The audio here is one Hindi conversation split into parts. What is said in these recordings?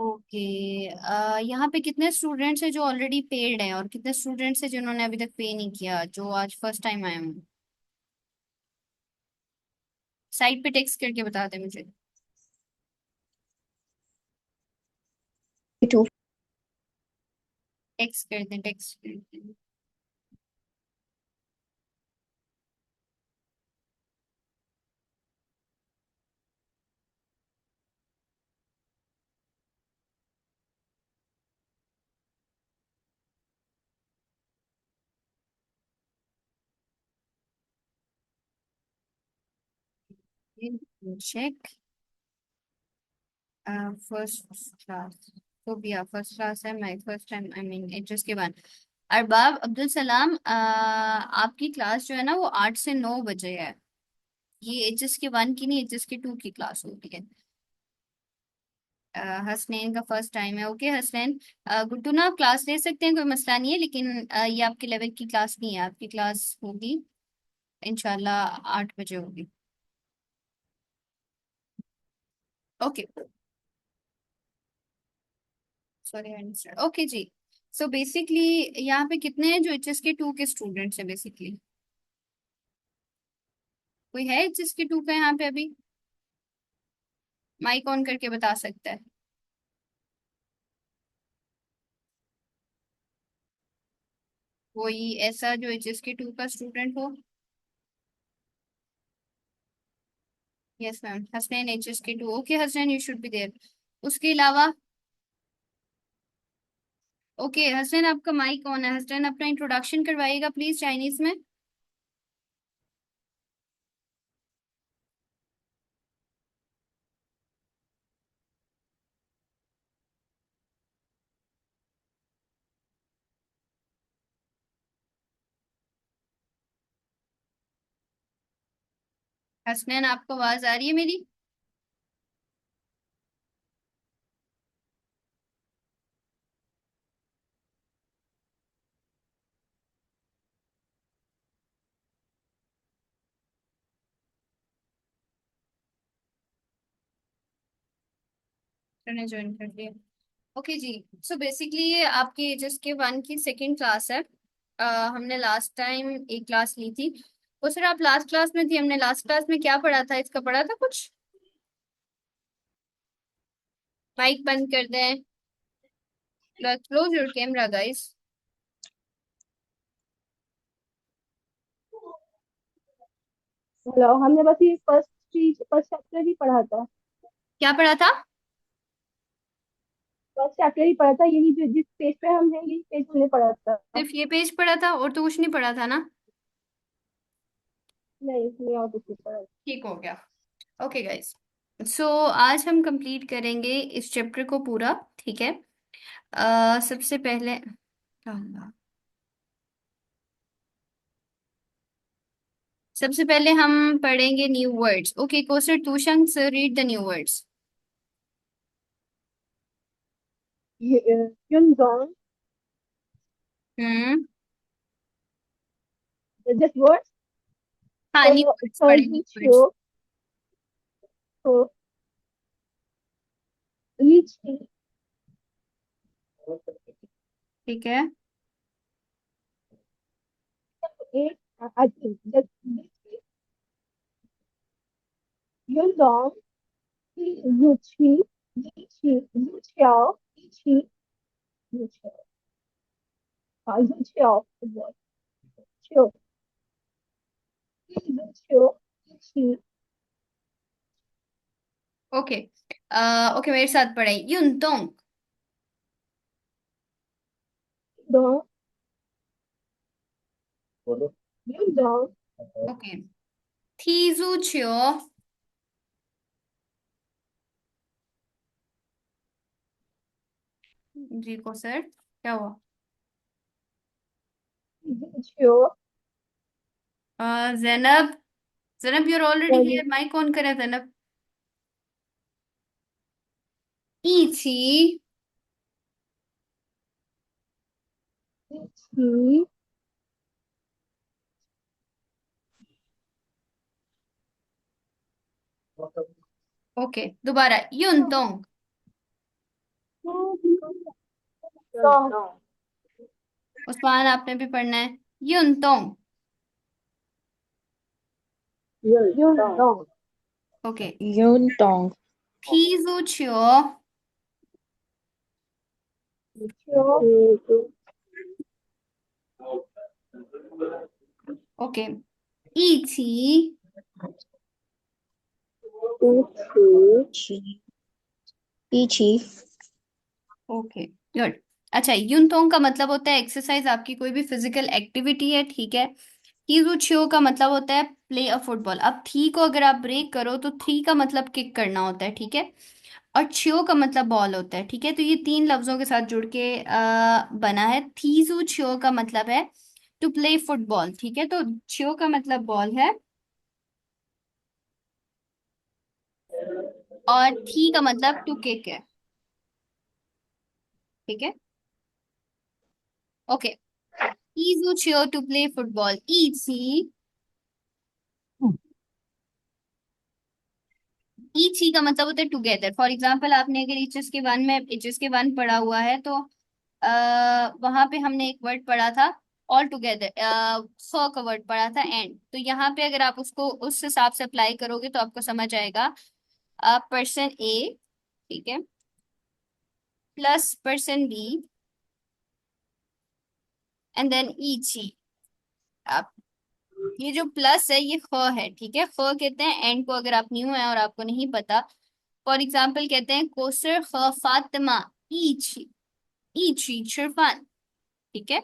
ओके। यहाँ पे कितने स्टूडेंट्स हैं जो ऑलरेडी पेड हैं और कितने स्टूडेंट्स हैं जिन्होंने अभी तक पे नहीं किया, जो आज फर्स्ट टाइम आए हैं? साइट पे टेक्स्ट करके बता दे मुझे। टू। टेक्स्ट कर दें, टेक्स्ट कर दें। चेक। First class. तो भी फर्स्ट क्लास है, मैं first time I mean HS के बाद। अरबाब अब्दुल सलाम, आपकी क्लास जो है ना वो 8 से 9 बजे है। ये एचएस के वन की नहीं, एचएस के टू की क्लास होती है। हसनैन का फर्स्ट टाइम है। ओके हसनैन। गुड्डू ना आप क्लास ले सकते हैं, कोई मसला नहीं है, लेकिन ये आपके लेवल की क्लास नहीं है, आपकी क्लास होगी इंशाल्लाह 8 बजे होगी। ओके। Sorry understand. ओके जी। सो बेसिकली यहाँ पे कितने हैं जो एचएस के टू के स्टूडेंट्स हैं बेसिकली? कोई है एचएस के टू का यहाँ पे अभी? माइक ऑन करके बता सकता है? कोई ऐसा जो एचएस के टू का स्टूडेंट हो? यस मैम, हसनैन एचएस के two. Okay Hasnain, you should be there. उसके अलावा? ओके हसनैन, आपका माइक ऑन है। हसनैन अपना इंट्रोडक्शन करवाइएगा प्लीज चाइनीज में। हसनैन, आपको आवाज आ रही है मेरी? मैंने ज्वाइन कर लिया। ओके जी। सो बेसिकली ये आपकी जिसके वन की सेकंड क्लास है। हमने लास्ट टाइम एक क्लास ली थी। वो सर आप लास्ट क्लास में थी, हमने लास्ट क्लास में क्या पढ़ा था, इसका पढ़ा था कुछ? माइक बंद कर दें। Close your camera guys. Hello, हमने बस ये फर्स्ट चीज फर्स्ट चैप्टर ही पढ़ा था। क्या पढ़ा था? फर्स्ट चैप्टर ही पढ़ा था, यही जो जिस पेज पे हम हैं यही पेज हमने पढ़ा था। सिर्फ ये पेज पढ़ा था और तो कुछ नहीं पढ़ा था ना? नहीं, हमने और कुछ नहीं पढ़ा। ठीक हो गया। Okay guys. सो आज हम कंप्लीट करेंगे इस चैप्टर को पूरा, ठीक है? सबसे पहले सबसे पहले हम पढ़ेंगे न्यू वर्ड्स। ओके कोस्टर टूशंग रीड द न्यू वर्ड्स। युनजोंग। हम्म। Just words. हाँ न्यू वर्ड्स पढ़े, न्यू फर्जुचियो। वर्ड्स। तो लीची। ठीक है। एक जस्ट युनजोंग। यूची। लीची। यूचियाओ। लीची। यूचियाओ। हाँ, यूचियाओ। यूचियो। यूचियो। लीची। ओके। ओके मेरे साथ पढ़े, युनतोंग। दो। युनजोंग। ओके। थीजूचियो। जी को सर क्या हुआ? यूचियो। Zainab. Zainab you're already here, mic on करें जैनब। इची। लीची। ओके दोबारा, युनतोंग। 动 उस्मान आपने भी पढ़ना है। युनतोंग। 运动 ओके। Yundong. थीजुचियो। 球 ओके। इची। 一起 Qi. Ichi. Okay good. अच्छा, युनतोंग का मतलब होता है एक्सरसाइज, आपकी कोई भी फिजिकल एक्टिविटी है, ठीक है। थीजुचियो का मतलब होता है प्ले अ फुटबॉल। अब थी को अगर आप ब्रेक करो तो थ्री का मतलब किक करना होता है, ठीक है। और छियो का मतलब बॉल होता है, ठीक है। तो ये तीन लफ्जों के साथ जुड़ के बना है। थीजू छियो का मतलब है टू प्ले फुटबॉल, ठीक है। तो छियो का मतलब बॉल है और थी का मतलब टू किक है, ठीक है। ओके। थीजू छियो टू प्ले फुटबॉल इची। ईची का मतलब होता है टुगेदर। फॉर एग्जाम्पल, आपने अगर एचएस के वन पढ़ा हुआ है तो वहां पे हमने एक वर्ड पढ़ा था ऑल टुगेदर, ख का वर्ड पढ़ा था एंड। तो यहाँ पे अगर आप उसको उस हिसाब से अप्लाई करोगे तो आपको समझ आएगा। पर्सन ए, ठीक है, plus person B and then each. आप ये जो प्लस है ये ख है, ठीक है। ख कहते हैं एंड को, अगर आप न्यू है और आपको नहीं पता। फॉर एग्जाम्पल कहते हैं कोसर ख फातिमा ईची। ईची शिरफान, ठीक है।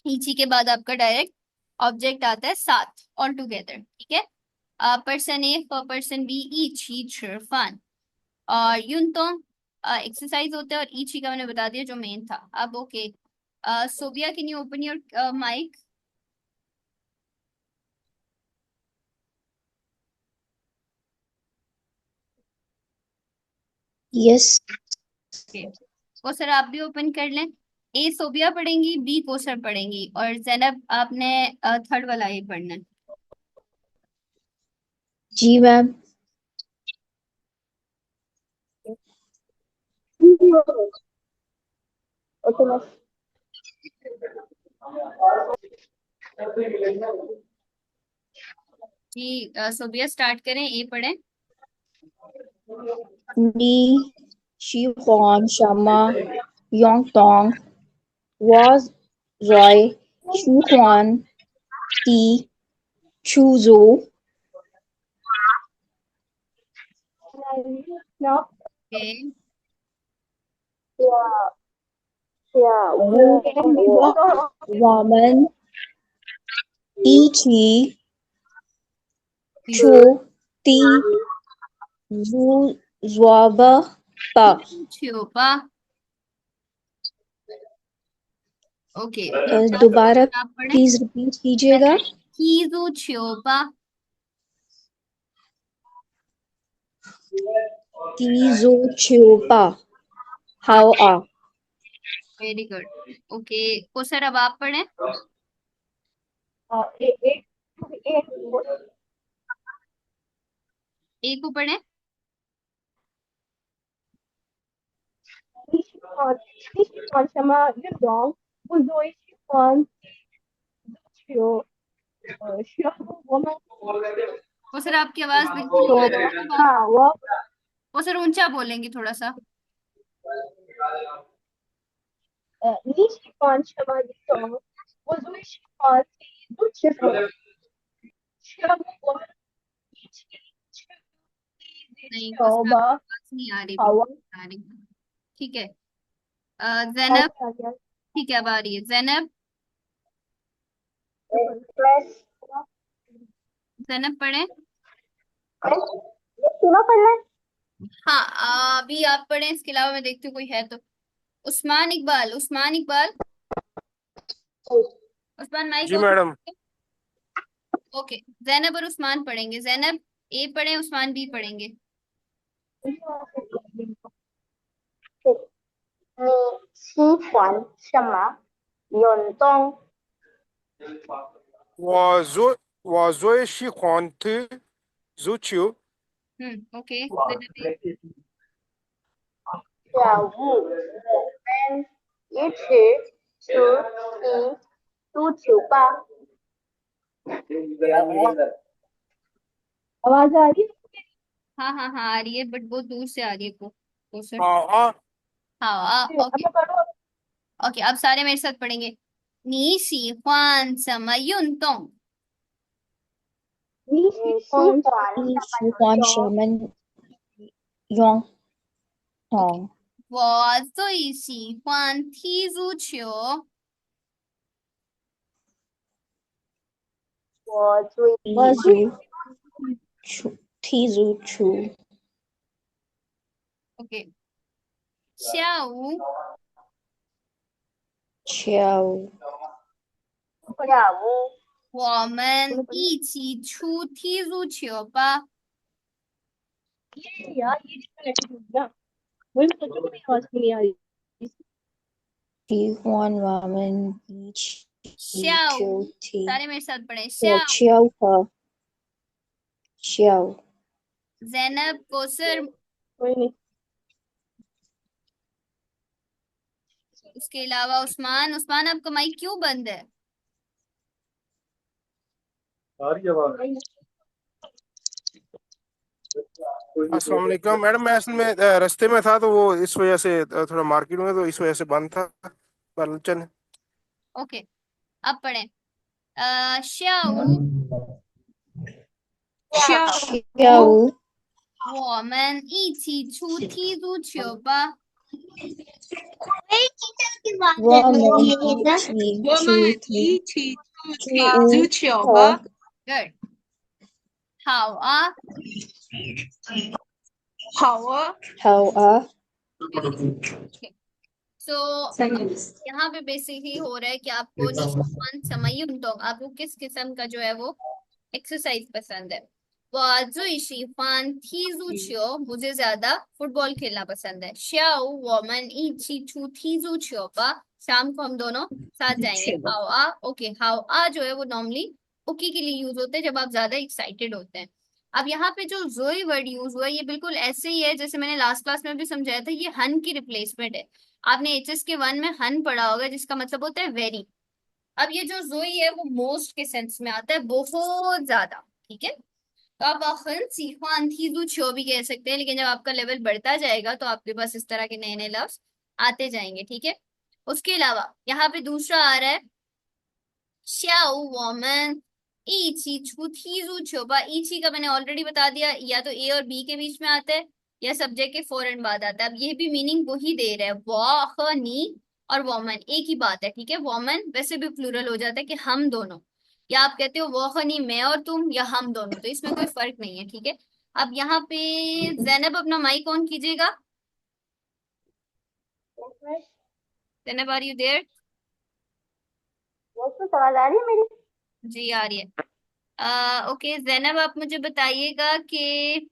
ईची के बाद आपका डायरेक्ट ऑब्जेक्ट आता है साथ, ऑल टुगेदर, ठीक है। Person A for person B each Shirfan. और यूं तो एक्सरसाइज होता है, और ईची का मैंने बता दिया जो मेन था। अब okay, Sobia can you open your mic. Yes. Okay, वो सर आप भी ओपन कर लें। ए सोबिया पढ़ेंगी, बी कोसर पढ़ेंगी, और जैनब आपने थर्ड वाला ए पढ़ना है। Ji ma'am. SMS जी सोबिया स्टार्ट करें, ए पढ़ें। Ni. Shi Huan Shama. Yongdong. Was Roy. Shu Huan. Ti. Chuzhou. no okay. yeah yeah Wu. Woman. Ichi. Chu. Ti. Zu. Zuaba. Pa. छियोपा। ओके, दोबारा आप पढ़ें। प्लीज रिपीट कीजिएगा. कीजू छियोपा। Tizo Chupa. हाँ, How are? Very good. Okay, Kausar अब आप पढ़ें। एक एक ए को पढ़ें। nicht von Schama Yudong, wo ich von für woman को सर आपकी आवाज बिल्कुल नहीं आ रही, मतलब आप power को सर ऊंचा बोलेंगे थोड़ा सा। nicht von Schama Yudong, wo ich von woman नहीं, को सर आपकी Schama आवाज नहीं आ रही, power बिल्कुल आ रही। ठीक है। जैनब। ठीक है, अब आ रही है जैनब। plus जैनब पढ़ें। सुना पढ़ना हाँ, अभी आप पढ़ें, इसके अलावा मैं देखती हूँ कोई है तो। उस्मान इकबाल, उस्मान इकबाल। उस्मान माइक जी मैडम। ओपन। ओके, जैनब और उस्मान पढ़ेंगे। जैनब ए पढ़े, उस्मान बी पढ़ेंगे। 你喜欢什么运动？我最喜欢踢足球。ओके जैनब ए। 跳舞。我们一吃出一足球吧。 आवाज आ रही है? हाँ हाँ हाँ आ रही है, बट बहुत दूर से आ रही है को सर। हाँ हाँ अब ओके। मैं पढ़ूँ? ओके अब सारे मेरे साथ पढ़ेंगे। 你喜欢什么运动？你喜欢你什么喜欢什运动？么运 OK，动？我最喜欢踢足球。我最踢足球，踢足球。OK，下午下下午我们一起出踢足球吧。यार ये वही मैं सोचूं कि आवाज क्यों नहीं आ रही। 喜欢我们一起下午球踢 सारे मेरे साथ पढ़े। 我 下午 球和球 जैनब कोसर, कोई नहीं। उसके अलावा उस्मान। उस्मान आपका माइक क्यों बंद है? आ रही आवाज? अस्सलाम वालेकुम मैडम, मैं असल में रास्ते में था तो वो इस वजह से थोड़ा मार्केट में, तो इस वजह से बंद था। पर चल। ओके अब पढ़े। 下午下午我们一起出踢足球吧。我们一起出和 Good，好啊。好啊。सो यहाँ पे बेसिकली हो रहा है कि आपको निशान समय आपको किस किस्म का जो है वो एक्सरसाइज पसंद है। मुझे ज्यादा फुटबॉल खेलना पसंद है। शाम को हम दोनों साथ जाएंगे। हाउ आ ओके, हाउ आ जो है वो नॉर्मली ओके के लिए यूज होते हैं जब आप ज्यादा एक्साइटेड होते हैं। अब यहाँ पे जो जोई वर्ड यूज हुआ है ये बिल्कुल ऐसे ही है जैसे मैंने लास्ट क्लास में भी समझाया था, ये हन की रिप्लेसमेंट है। आपने एचएस के वन में हन पढ़ा होगा जिसका मतलब होता है वेरी। अब ये जो जोई है वो मोस्ट के सेंस में आता है, बहुत ज्यादा। ठीक है, तो आप अखन सीखवान थी छो भी कह सकते हैं, लेकिन जब आपका लेवल बढ़ता जाएगा तो आपके पास इस तरह के नए नए लफ्ज आते जाएंगे। ठीक है, उसके अलावा यहाँ पे दूसरा आ रहा है 下午我们一起出踢足球吧। इची का मैंने ऑलरेडी बता दिया, या तो ए और बी के बीच में आता है या सब्जेक्ट के फौरन बाद आता है। अब ये भी मीनिंग वही दे रहा है, वाहनी और वोमन एक ही बात है। ठीक है, वोमन वैसे भी प्लूरल हो जाता है कि हम दोनों, या आप कहते हो वाहनी मैं और तुम, या हम दोनों, तो इसमें कोई फर्क नहीं है। ठीक है, अब यहाँ पे जैनब अपना माइक ऑन कीजिएगा। Zainab are you there? तो आवाज आ रही है मेरी? जी आ रही है। ओके जैनब आप मुझे बताइएगा कि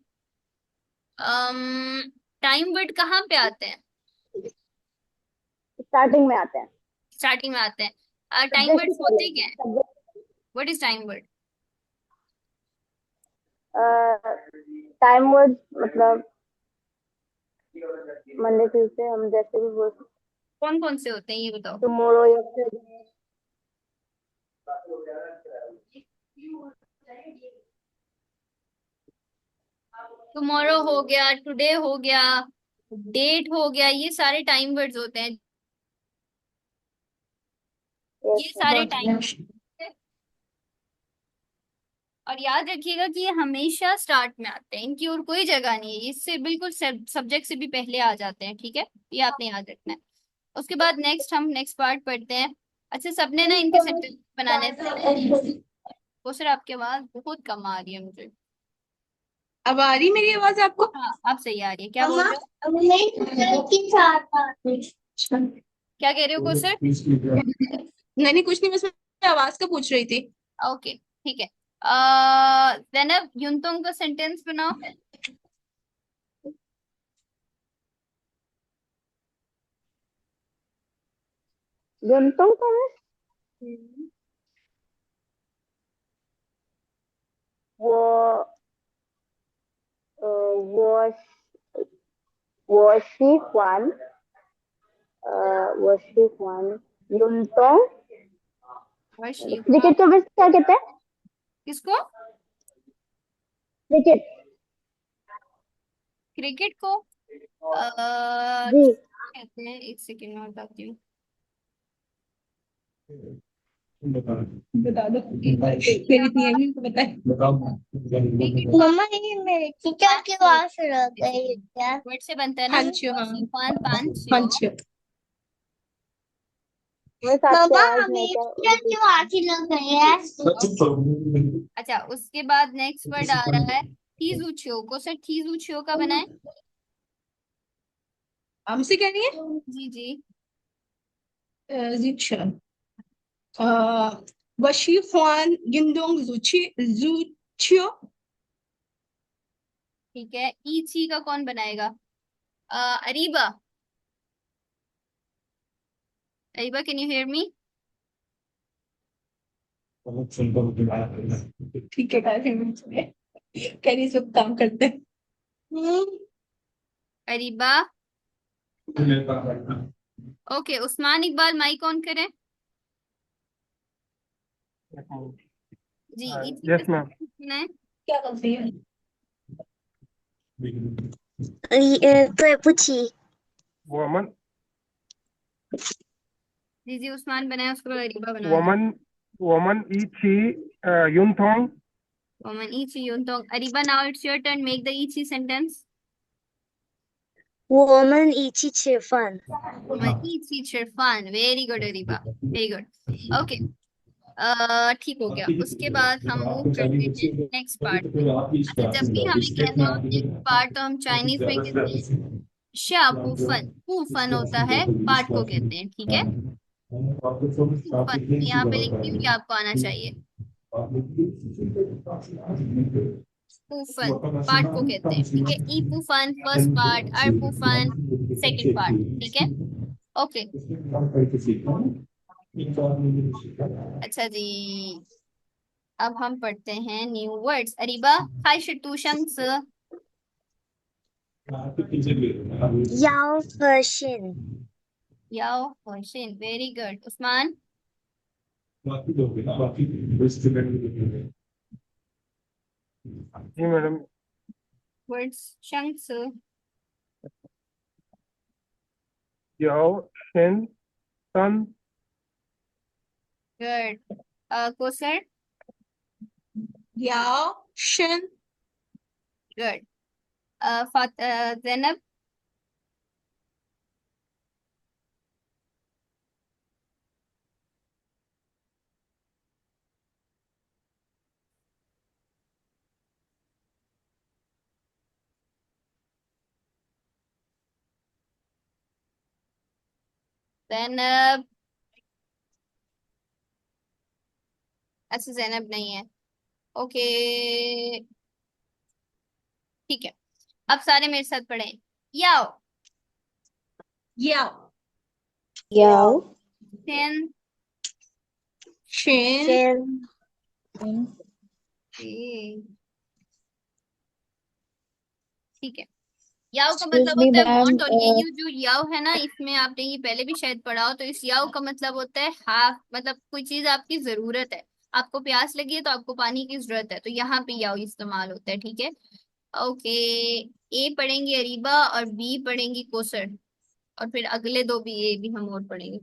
टाइम वर्ड कहाँ पे आते हैं? स्टार्टिंग में आते हैं। स्टार्टिंग में आते हैं। टाइम सब्जेक्ट से वर्ड्स पहले होते क्या है? Subject. What is time word? Time word मतलब मंडे ट्यूसडे हम जैसे भी बोल सकते। कौन कौन से होते हैं ये बताओ। Tomorrow yesterday. टुमारो हो गया, टुडे हो गया, डेट हो गया, ये सारे टाइम वर्ड्स होते हैं। ये सारे टाइम। और याद रखिएगा कि ये हमेशा स्टार्ट में आते हैं, इनकी और कोई जगह नहीं है, इससे बिल्कुल सब्जेक्ट से भी पहले आ जाते हैं। ठीक है, ये आपने याद रखना है। उसके बाद नेक्स्ट हम नेक्स्ट पार्ट पढ़ते हैं। अच्छा सबने ना इनके सेंटेंस बनाने थे। वो सर आपकी आवाज बहुत कम आ रही है मुझे। अब आ रही मेरी आवाज आपको? हाँ अब सही आ रही है। क्या बोल मम्मा रहे हो? अच्छा। क्या कह रहे हो को सर? नहीं कुछ नहीं, बस मैं आवाज का पूछ रही थी। ओके ठीक है। जैनब यूनतों का सेंटेंस बनाओ। गंतों का है। वो 我喜欢我喜欢运动 वर्षी क्रिकेट को बस क्या कहते हैं किसको? क्रिकेट क्रिकेट को जी कहते हैं, एक सेकेंड में बताती हूँ। बता दो मेरी इतनी है तो बताए क्रिकेट मम्मा ये मेरे टीचर की आवाज रह गई क्या वर्ड से बनता है ना, पांच हाँ शिफान पांच। पांच मम्मा मेरे टीचर की आवाज ही लग गई है अच्छा, उसके बाद नेक्स्ट वर्ड आ रहा है थीजूचियो को। सर थीजूचियो का बनाए। हमसे कह रही है जी जी। जी वशी हुआन युंडोंग ज़ूचियो ठीक है, ईची का कौन बनाएगा? Areeba. Areeba, can you hear me? ठीक है कह रही सब काम करते हैं Areeba. Okay, Usman Iqbal mic on करें। जी, ईची यस मैम। का है। क्या करती है 对不起 वमन जी जी, उस्मान बनाया, उसके बाद अरीबा बना दो। वमन वमन इची युनथोंग वमन ईची युनतोंग। Areeba, now it's your turn, make the ईची सेंटेंस। 我们一起吃饭 वमन ईची चिरफान। Very good Areeba, very good. Okay, ठीक हो गया। उसके बाद हम मूव करते हैं नेक्स्ट पार्ट पे। अच्छा, जब भी हमें कहना हो नेक्स्ट पार्ट, तो हम चाइनीज में कहते हैं शा पूफन। पूफन होता है पार्ट को कहते हैं, ठीक है। पूफन यहाँ पे लिखती हूँ, ये आपको आना चाहिए। पूफन पार्ट को कहते हैं, ठीक है। ई पूफन फर्स्ट पार्ट, अर पूफन सेकंड पार्ट, ठीक है। ओके, अच्छा जी, अब हम पढ़ते हैं न्यू वर्ड्स। अरीबा, हाय शिटू शंक्स। 要和信 याओ होशिन, वेरी गुड। उस्मान, जी मैडम। वर्ड्स शंक्स। याओ शेन सन गुड। कोसर, याओ शन गुड। जैनब, जैनब। अच्छा, जैनब नहीं है। ओके, ठीक है। अब सारे मेरे साथ पढ़ें। याओ याओ 要 शेन। शेन 先 ठीक है। याओ का Excuse मतलब me होता है मैम वॉन्ट, और ये जो याओ है ना, इसमें आपने ये पहले भी शायद पढ़ा हो। तो इस याओ का मतलब होता है हाफ, मतलब कोई चीज आपकी जरूरत है, आपको प्यास लगी है तो आपको पानी की जरूरत है, तो यहाँ पे याओ इस्तेमाल होता है, ठीक है। ओके, ए पढ़ेंगी अरीबा और बी पढ़ेंगी कोसर, और फिर अगले दो भी ए भी हम और पढ़ेंगे।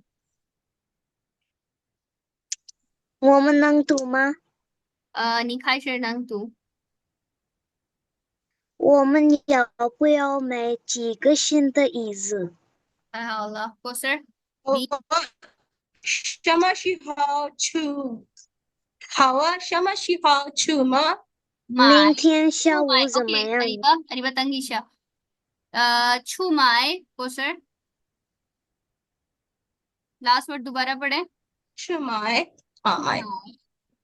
我们能读吗 निखाई शरणंग तू। 我们要不要买几个新的椅子 अल्लाह। कोसर, बी। 什么时候出好啊什么时候出吗 माए 明天 छू 下 माए। 午怎 ओके 么样 अरीबा, अरीबा तंगीशा। छू माए। कोसर, लास्ट वर्ड दोबारा पढ़े। 是买买 माए।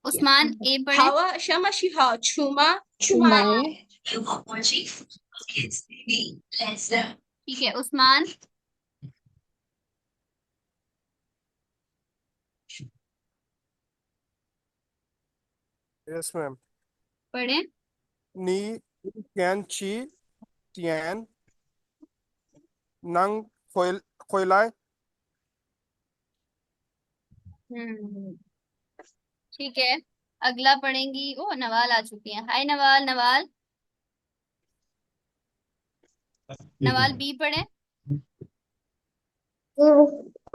उस्मान, ए पढ़े। 好啊什么时候出吗 去买 ठीक है, उस्मान। Yes ma'am. पढ़े। नी कैन ची तियान नंग खोइलाय हम्म, ठीक है। अगला पढ़ेंगी। ओ, नवाल आ चुकी है। हाय नवाल। नवाल, नवाल बी पढ़े।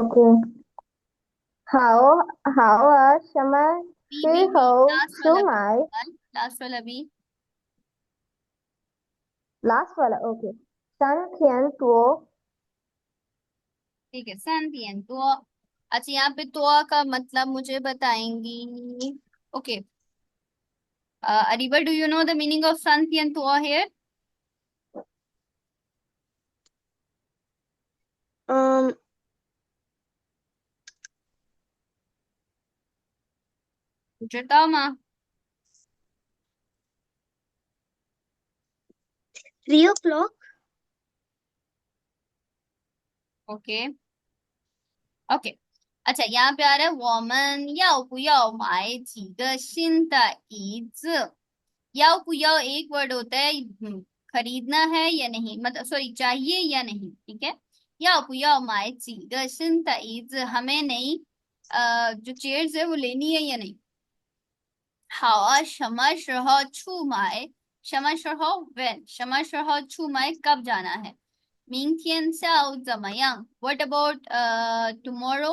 Okay. How are Shama B she B B, how last वाला बी शुमाई। नवाल, लास्ट वाला बी। लास्ट वाला ओके। सन थियन तो। ठीक है, सैंतियन तो। अच्छा, यहाँ पे तो का मतलब मुझे बताएंगी। Okay, Areeba, do you know the meaning of सैंतियन तो हियर? Um, बताओ माँ। 3 o'clock. Okay okay. अच्छा, यहाँ पे आ रहा है वॉमन याओ पु याओ माए जी ग शिन दा इज। याओ पु याओ एक वर्ड होता है, खरीदना है या नहीं, मतलब सॉरी, चाहिए या नहीं, ठीक है। याओ पु याओ माए जी ग शिन दा इज, हमें नहीं जो चेयर्स है वो लेनी है या नहीं। 好啊，什么时候出买？什么时候 when？什么时候出买？कब जाना है？明天下午怎么样？What about tomorrow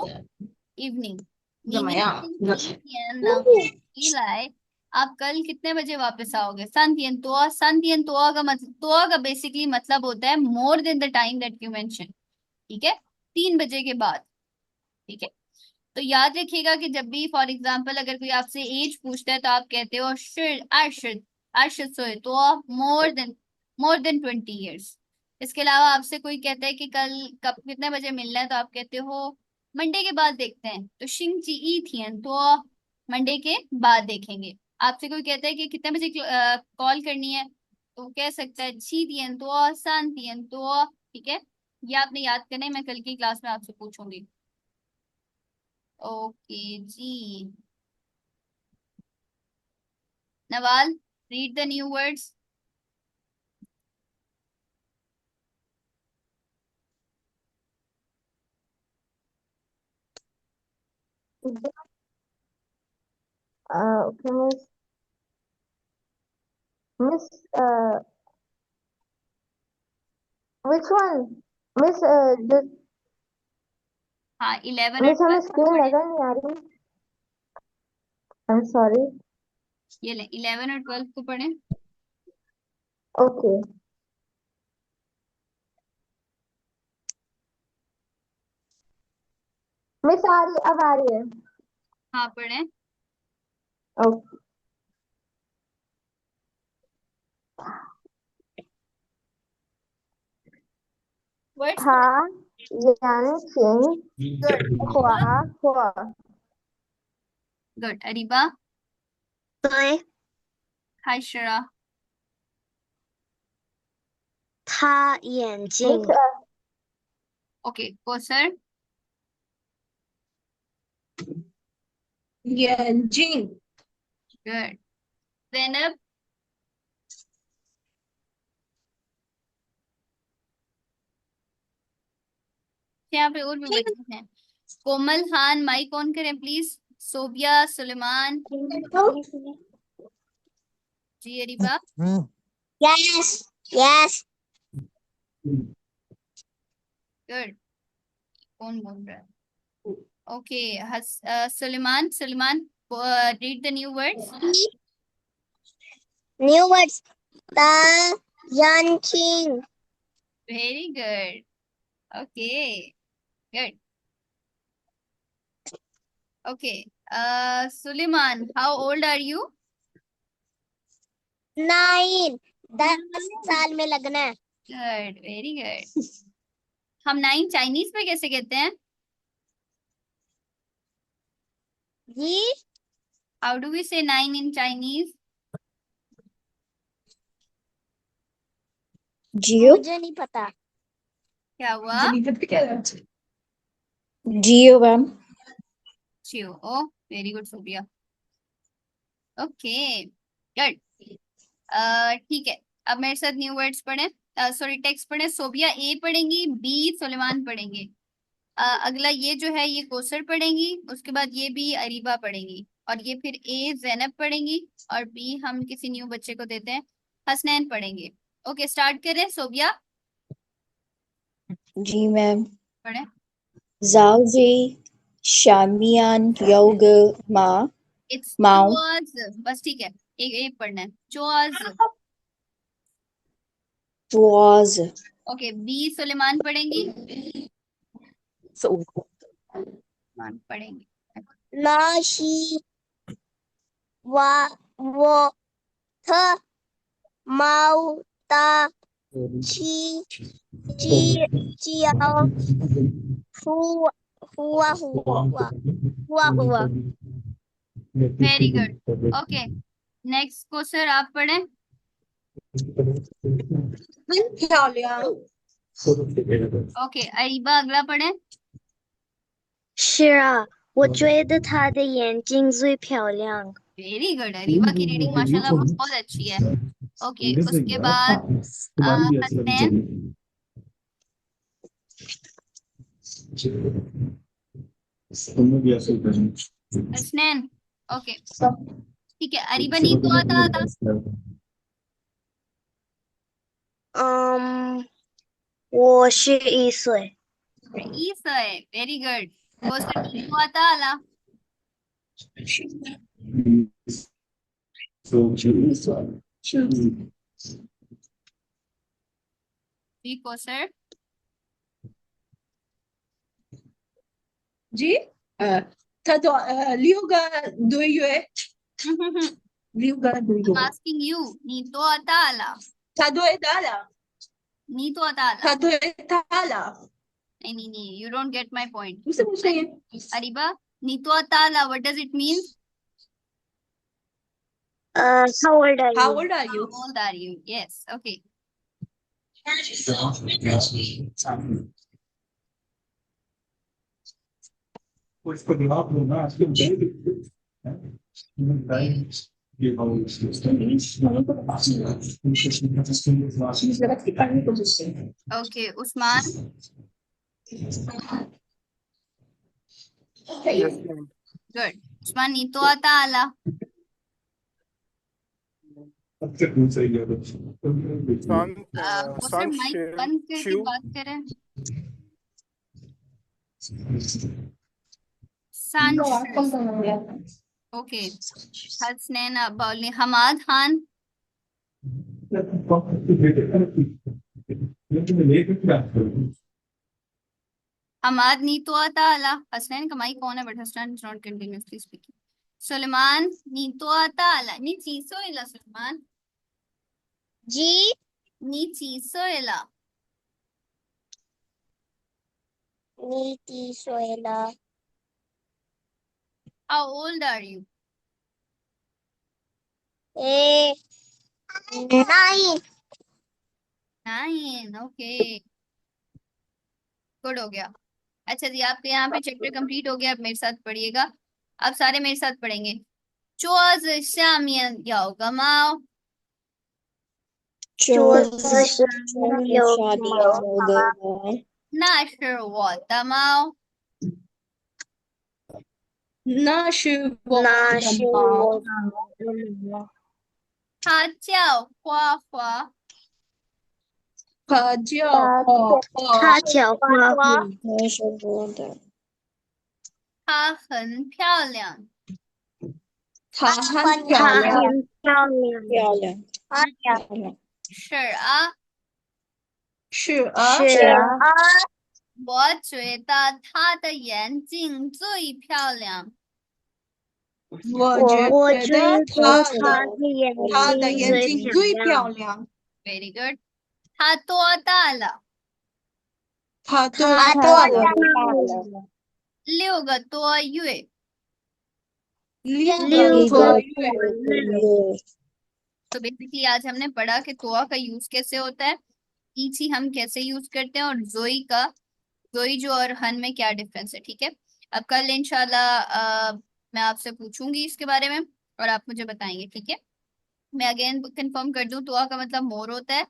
evening？怎么样？明天能回来आप कल कितने बजे वापस आओगे? सन तियन तोआ का मतलब, तोआ का बेसिकली मतलब होता है more than the time that you mention, ठीक है, 3 बजे के बाद, ठीक है। तो याद रखिएगा कि जब भी फॉर एग्जाम्पल अगर कोई आपसे एज पूछता है तो आप कहते हो शुड, आई शुड सोए तो मोर देन 20 years। इसके अलावा आपसे कोई कहता है कि कल कब कितने बजे मिलना है तो आप कहते हो मंडे के बाद देखते हैं, तो शिंग ची ई थियन तो मंडे के बाद देखेंगे। आपसे कोई कहता है कि कितने बजे कॉल करनी है, तो कह सकता है छी तियन तो सान तियन तो, ठीक है। ये आपने याद करना है, मैं कल की क्लास में आपसे पूछूंगी। Okay ji. Nawal, read the new words. Okay, Miss, which one? Miss, हाँ, 11 और मिस हमें 12 को स्क्रीन पढ़े। नजर नहीं आ रही। I am sorry. ये ले, 11 और 12 को पढ़े। ओके। मिस आ रही, अब आ रही है। हाँ, पढ़े। ओके। वर्ड्स था पढ़े। यानी गुड। चिंग हुआ अरीबा। हुआ। गुड। अरीबा। 对，हाइशरा। 他眼 मिस 睛 ओके, कोसर। 眼睛 गुड। जैनब। यहाँ पे और भी बच्चे हैं। कोमल, खान, माइक ऑन करें प्लीज। सोबिया, सुलेमान। जी अरीबा। Yes, yes. गुड। कौन बोल रहा है? Okay, Suleman, Suleman, read the new words. New words. Ta Yanqing. Very good. Okay, good. Okay, Suleman, how old are you? 9 10 साल में लगना है। Good, very good. हम 9 चाइनीज में कैसे कहते हैं? जी हाउ डू वी से 9 इन चाइनीज? जियो मुझे नहीं पता। क्या हुआ? जियो मैम। चियो। Oh, very good Sobia. Okay, good. ठीक है, अब मेरे साथ न्यू वर्ड्स पढ़े, सॉरी टेक्स्ट पढ़े। सोबिया ए पढ़ेंगी, बी सुलेमान पढ़ेंगे। अगला ये जो है ये कोसर पढ़ेंगी, उसके बाद ये भी अरीबा पढ़ेंगी, और ये फिर ए जैनब पढ़ेंगी, और बी हम किसी न्यू बच्चे को देते हैं, हसनैन पढ़ेंगे। ओके स्टार्ट करें। सोबिया जी मैम। पढ़े। Zauji Shamian Yoga Ma it's Mao चोआज, बस ठीक है, एक एक पढ़ना है, चोआज। Tuaz ओके बी सुलेमान पढ़ेंगी, So सुलेमान पढ़ेंगे। नाशी वा वो थ माउता ची ची चियाओ हुआ हुआ हुआ हुआ हुआ very good. Okay next question आप पढ़ें। 很漂亮。 ओके अरीबा अगला पढ़ें।是啊，我觉得她的眼睛最漂亮。 वेरी गुड, अरीबा की रीडिंग माशाल्लाह बहुत अच्छी है। ओके उसके बाद हसनैन। हसनैन ओके ठीक है, अरीबा नहीं तो आता था। 我11岁。 ईस है, वेरी गुड। कोसर नहीं तो आता आला। जी कोसर। जी 他多6个多月，6个多月， आस्किंग यू नहीं तो आता आला, 他对他了， नहीं तो आता आला। 他对他了， नहीं नहीं नहीं, you don't get my point। 不是不是， Areeba नहीं तो आता आला, what does it mean? How old are How you? old are How you? old are you? Yes, okay. Okay, Usman. Yes, ma'am. Good. Usman नहीं तो आता आला। Sun, कोसर माइक बंद करके Shiv, बात करें। सांश। ओके हसनैन अब्बाउली। हमाद खान। हमाद नहीं तो आता आला। हसनैन का माइक ऑन है but Hasnain is not continuously speaking. Suleman नहीं तो आता आला। नी चीसो इला सुलेमान। जी नी चीसो इला। नीति सोएला How old are you? ए नहीं 9. ओके गुड हो गया। अच्छा जी आपके यहाँ पे चैप्टर कंप्लीट हो गया। अब मेरे साथ पढ़िएगा, आप सारे मेरे साथ पढ़ेंगे। 桌子下面有个猫。桌子上面有个猫。那是我的猫。那是我的那是猫我，的猫。它叫花花。它叫它花花，它叫花花。那是我的，它很漂亮。它很它漂亮，很漂亮。漂亮漂亮，是啊，是啊，是啊，我觉得它的眼睛最漂亮。我我觉得觉它得它的的眼眼睛最睛最漂亮。漂亮， Very good。它多大了？它多它大了？多大了？ 6个多月。 6六个多个月。तो बेसिकली आज हमने पढ़ा कि तोआ का यूज कैसे होता है, ईची हम कैसे यूज करते हैं, और जोई जो और हन में क्या डिफरेंस है। ठीक है, अब कल इंशाल्लाह मैं आपसे पूछूंगी इसके बारे में और आप मुझे बताएंगे। ठीक है, मैं अगेन कंफर्म कर दूं, तोआ का मतलब मोर होता है,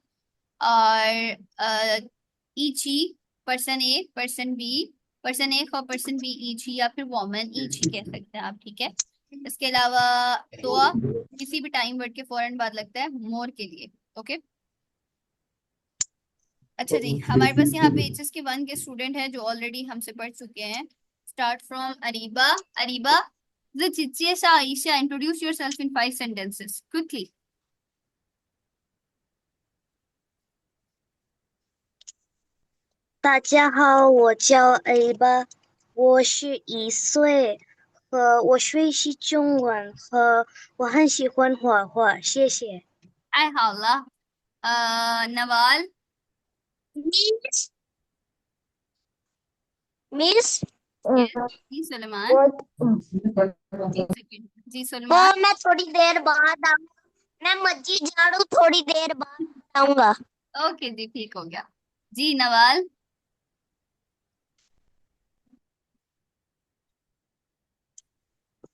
और ईची person A person B person A और पर्सन बी ईच ही, या फिर वॉमन ईच ही कह सकते हैं आप, ठीक है। इसके अलावा दुआ किसी भी टाइम वर्ड के फौरन बाद लगता है मोर के लिए, ओके। अच्छा जी, हमारे पास यहाँ पे HSK 1 के स्टूडेंट हैं जो ऑलरेडी हमसे पढ़ चुके हैं। Start from Areeba. Areeba, Aisha, introduce yourself in 5 sentences quickly. 大家好，我叫 A 巴，我是1岁，和我学习中文和我很喜欢画画，谢谢。太好了。नवाल। Miss, Miss, जी सलमान। एक सेकंड जी वो सलमान। मैं थोड़ी देर बाद मैं मस्जिद झाड़ू थोड़ी देर बाद आऊंगा। ओके जी, ठीक हो गया। जी नवाल।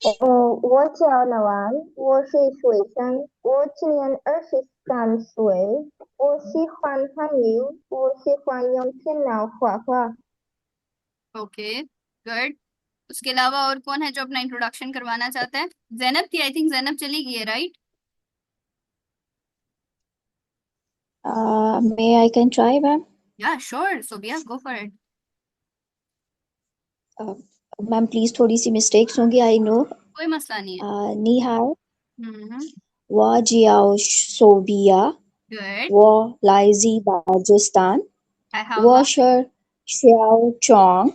我叫Nawal，我是水生，我今年23岁，我喜欢韩语，我喜欢用电脑画画。ओके गुड। उसके अलावा और कौन है जो अपना इंट्रोडक्शन करवाना चाहता है? जैनब थी, आई थिंक जैनब चली गई है, right? May I can try, ma'am? या sure Sobia, go for it. Ma'am, please थोड़ी सी mistakes होंगी, I know. कोई मसला नहीं है। Ni hao, 我 Jiao Sobia, good. 我来自巴基斯坦， 还好我吧？是小张，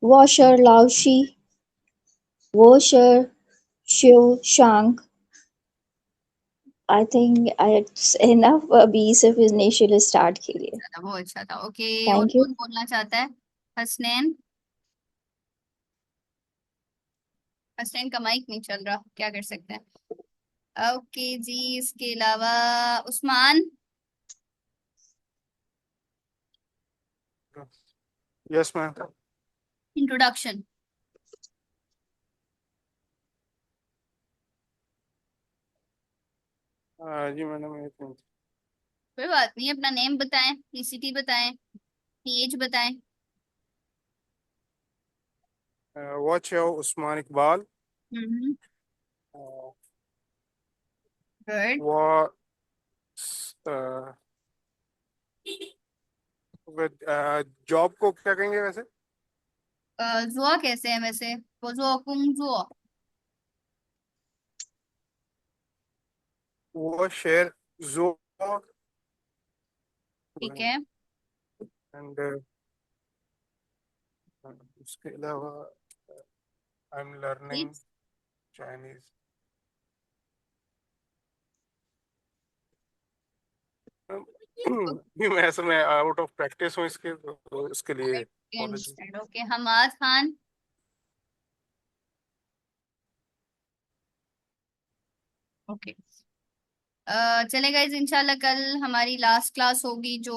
我是老师，我是修上。I think it's enough अभी सिर्फ initial start के लिए. था वो अच्छा था, ओके। और Thank you. कौन बोलना चाहता है? हसनैन। हसनैन का माइक नहीं चल रहा, क्या कर सकते हैं? ओके जी, इसके अलावा उस्मान। Yes ma'am. इंट्रोडक्शन। जी मैडम, एक मिनट। कोई बात नहीं, अपना नेम बताएं, PCT बताएं, एज बताएं। वॉच है उस्मान इकबाल। गुड। वो जॉब को क्या कहेंगे वैसे? जुआ कैसे है वैसे? वो जुआ कुम जुआ। वो शेर जो ठीक है। एंड उसके अलावा आई एम लर्निंग चाइनीज। मैं आउट ऑफ प्रैक्टिस हूँ इसके, तो इसके लिए apology। Okay, Hamad Khan. Okay. चलेगा गाइस, इंशाल्लाह कल हमारी लास्ट क्लास होगी जो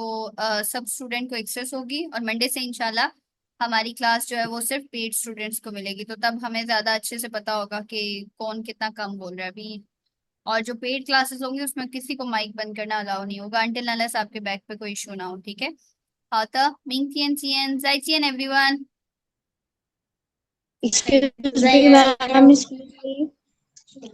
सब स्टूडेंट को एक्सेस होगी, और मंडे से इंशाल्लाह हमारी क्लास जो है वो सिर्फ पेड स्टूडेंट्स को मिलेगी। तो तब हमें ज्यादा अच्छे से पता होगा कि कौन कितना कम बोल रहा है अभी। और जो पेड क्लासेस होंगी उसमें किसी को माइक बंद करना अलाउ नहीं होगा अंटिल अनलेस आपके बैक पे कोई इशू ना हो, ठीक है? हाँ तो मिंग चियन everyone. Excuse me, ma'am. Excuse me.